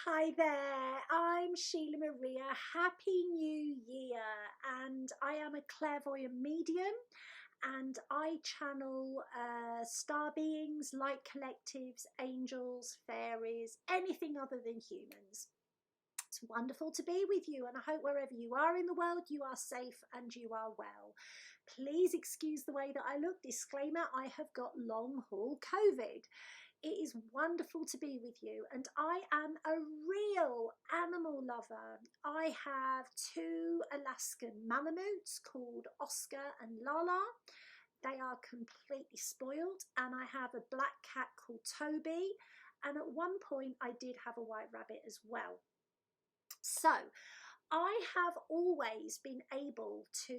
Hi there, I'm Sheila Maria. Happy New Year, and I am a clairvoyant medium, and I channel star beings, light collectives, angels, fairies, anything other than humans. It's wonderful to be with you, and I hope wherever you are in the world you are safe and you are well. Please excuse the way that I look. Disclaimer, I have got long haul COVID. It is wonderful to be with you, and I am a real animal lover. I have two Alaskan Malamutes called Oscar and Lala. They are completely spoiled, and I have a black cat called Toby, and at one point I did have a white rabbit as well. So I have always been able to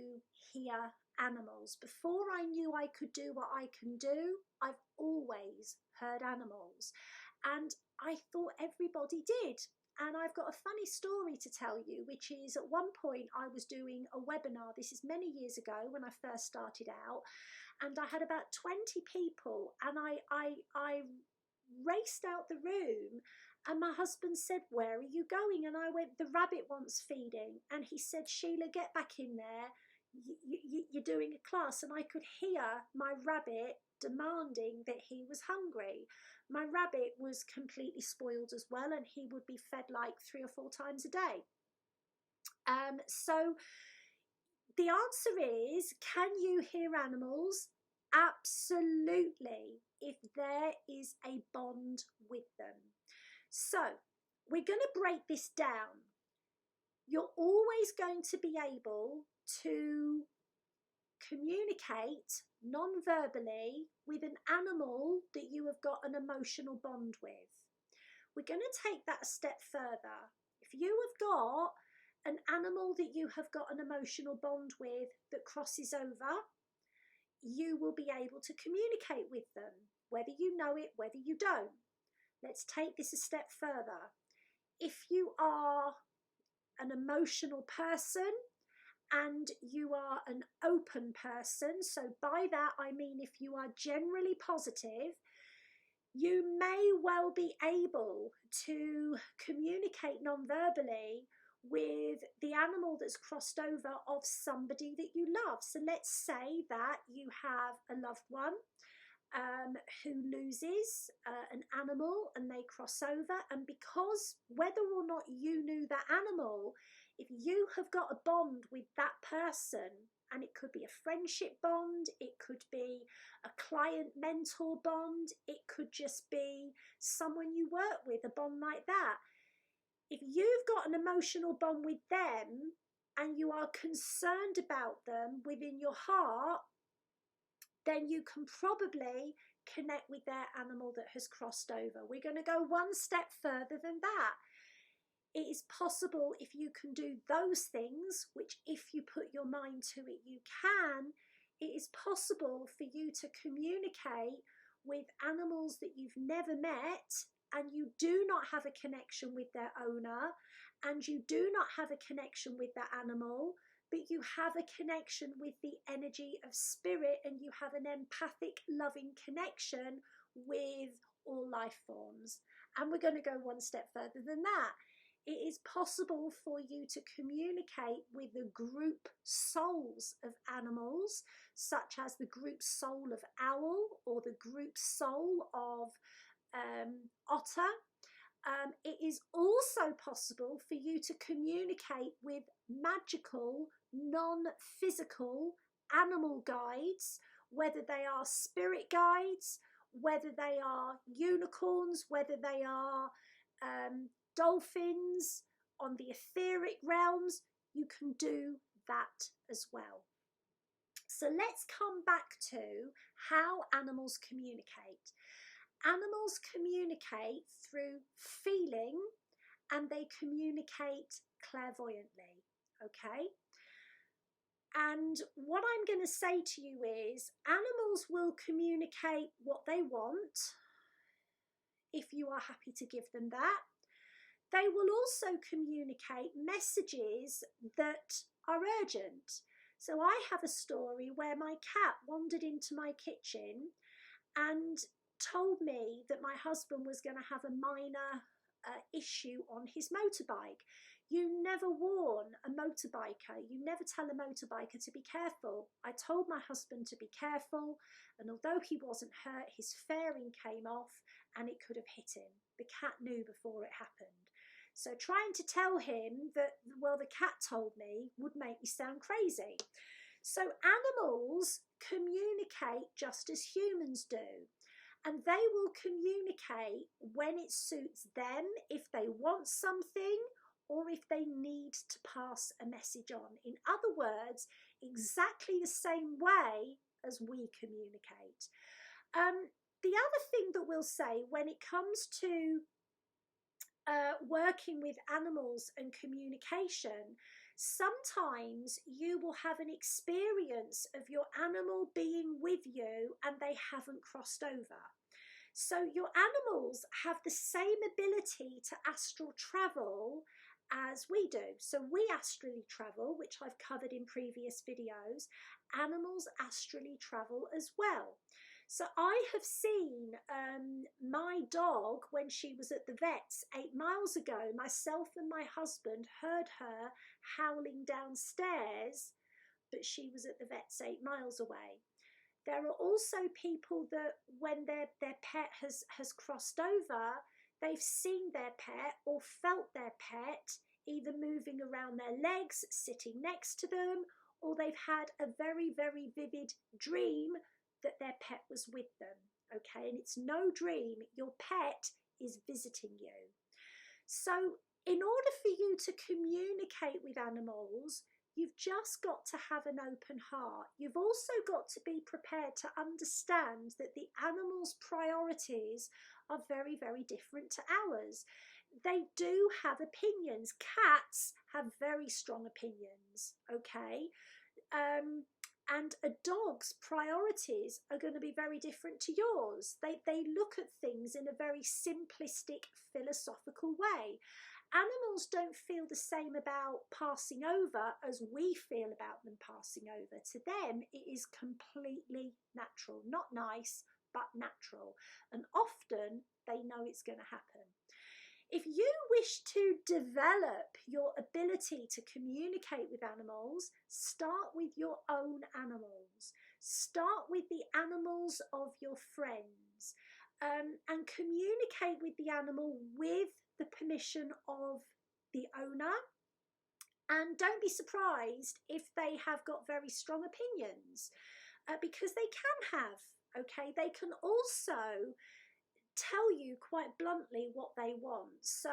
hear animals. Before I knew I could do what I can do, I've always heard animals. And I thought everybody did. And I've got a funny story to tell you, which is at one point I was doing a webinar. This is many years ago when I first started out. And I had about 20 people. And I raced out the room, and my husband said, "Where are you going?" And I went, "The rabbit wants feeding." And he said, "Sheila, get back in there. You're doing a class." And I could hear my rabbit demanding that he was hungry. My rabbit was completely spoiled as well, and he would be fed like 3 or 4 times a day. So the answer is, can you hear animals? Absolutely, if there is a bond with them. So we're going to break this down. You're always going to be able to communicate non-verbally with an animal that you have got an emotional bond with. We're going to take that a step further. If you have got an animal that you have got an emotional bond with that crosses over, you will be able to communicate with them, whether you know it, whether you don't. Let's take this a step further. If you are an emotional person and you are an open person, so by that I mean if you are generally positive, you may well be able to communicate non-verbally with the animal that's crossed over of somebody that you love. So let's say that you have a loved one who loses an animal and they cross over, and because whether or not you knew that animal, if you have got a bond with that person, and it could be a friendship bond, it could be a client mentor bond, it could just be someone you work with, a bond like that. If you've got an emotional bond with them and you are concerned about them within your heart, then you can probably connect with their animal that has crossed over. We're going to go one step further than that. It is possible, if you can do those things, which if you put your mind to it, you can, it is possible for you to communicate with animals that you've never met, and you do not have a connection with their owner, and you do not have a connection with that animal, but you have a connection with the energy of spirit, and you have an empathic, loving connection with all life forms. And we're going to go one step further than that. It is possible for you to communicate with the group souls of animals, such as the group soul of owl or the group soul of otter. It is also possible for you to communicate with magical, non-physical animal guides, whether they are spirit guides, whether they are unicorns, whether they are dolphins on the etheric realms. You can do that as well. So let's come back to how animals communicate. Animals communicate through feeling, and they communicate clairvoyantly, okay? And what I'm going to say to you is, animals will communicate what they want if you are happy to give them that. They will also communicate messages that are urgent. So I have a story where my cat wandered into my kitchen and told me that my husband was going to have a minor issue on his motorbike. You never warn a motorbiker, you never tell a motorbiker to be careful. I told my husband to be careful, and although he wasn't hurt, his fairing came off and it could have hit him. The cat knew before it happened. So trying to tell him that, well, the cat told me, would make me sound crazy. So animals communicate just as humans do. And they will communicate when it suits them, if they want something, or if they need to pass a message on. In other words, exactly the same way as we communicate. The other thing that we'll say when it comes to working with animals and communication, sometimes you will have an experience of your animal being with you and they haven't crossed over. So your animals have the same ability to astral travel as we do. So we astrally travel, which I've covered in previous videos. Animals astrally travel as well. So I have seen my dog when she was at the vet's 8 miles ago. Myself and my husband heard her howling downstairs, but she was at the vet's 8 miles away. There are also people that when their pet has crossed over, they've seen their pet or felt their pet either moving around their legs, sitting next to them, or they've had a very, very vivid dream that their pet was with them. Okay, and it's no dream, your pet is visiting you. So in order for you to communicate with animals, you've just got to have an open heart. You've also got to be prepared to understand that the animal's priorities are very, very different to ours. They do have opinions. Cats have very strong opinions, okay? And a dog's priorities are going to be very different to yours. They look at things in a very simplistic, philosophical way. Animals don't feel the same about passing over as we feel about them passing over. To them, it is completely natural. Not nice, but natural. And often they know it's going to happen. If you wish to develop your ability to communicate with animals, start with your own animals. Start with the animals of your friends, and communicate with the animal with the permission of the owner. And don't be surprised if they have got very strong opinions, because they can have, okay? They can also tell you quite bluntly what they want. So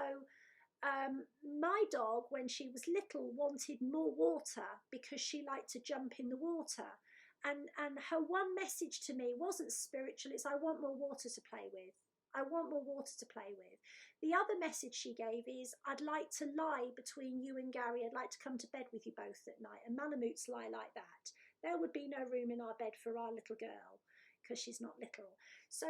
my dog, when she was little, wanted more water because she liked to jump in the water, and her one message to me wasn't spiritual, it's I want more water to play with. I want more water to play with. The other message she gave is, I'd like to lie between you and Gary, I'd like to come to bed with you both at night. And Malamutes lie like that. There would be no room in our bed for our little girl because she's not little. So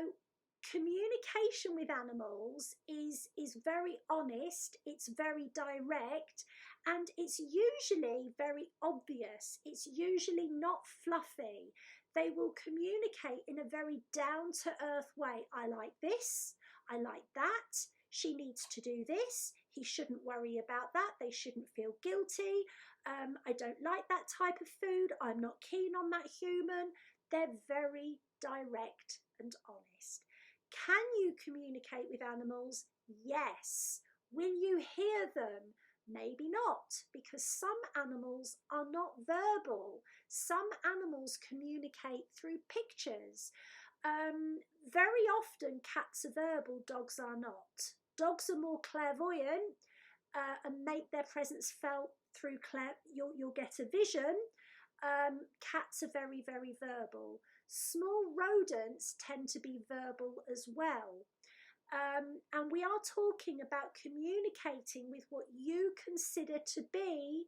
communication with animals is very honest, it's very direct, and it's usually very obvious. It's usually not fluffy. They will communicate in a very down-to-earth way. I like this, I like that, she needs to do this, he shouldn't worry about that, they shouldn't feel guilty, I don't like that type of food, I'm not keen on that human. They're very direct and honest. Can you communicate with animals? Yes. Will you hear them? Maybe not, because some animals are not verbal. Some animals communicate through pictures. Very often cats are verbal, dogs are not. Dogs are more clairvoyant and make their presence felt through you'll get a vision. Cats are very, very verbal. Small rodents tend to be verbal as well. And we are talking about communicating with what you consider to be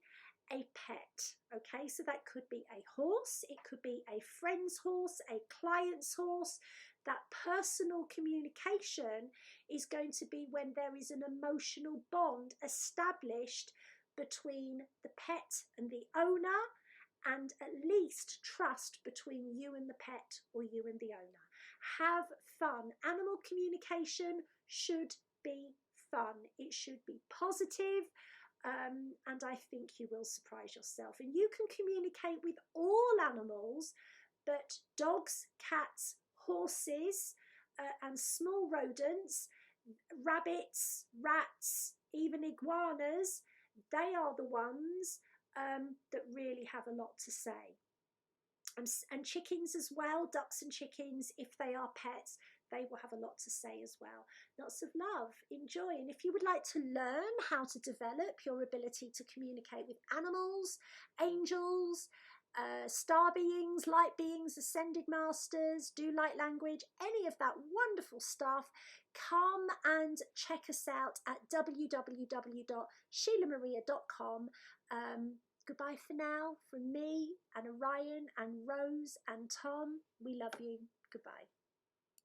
a pet. Okay, so that could be a horse, it could be a friend's horse, a client's horse. That personal communication is going to be when there is an emotional bond established between the pet and the owner, and at least trust between you and the pet or you and the owner. Have fun. Animal communication should be fun. It should be positive, and I think you will surprise yourself. And you can communicate with all animals, but dogs, cats, horses, and small rodents, rabbits, rats, even iguanas, they are the ones that really have a lot to say. And chickens as well, ducks and chickens, if they are pets, they will have a lot to say as well. Lots of love, enjoy. And if you would like to learn how to develop your ability to communicate with animals, angels, star beings, light beings, ascended masters, do light language, any of that wonderful stuff, come and check us out at www.sheilamaria.com. Goodbye for now from me and Orion and Rose and Tom. We love you. Goodbye.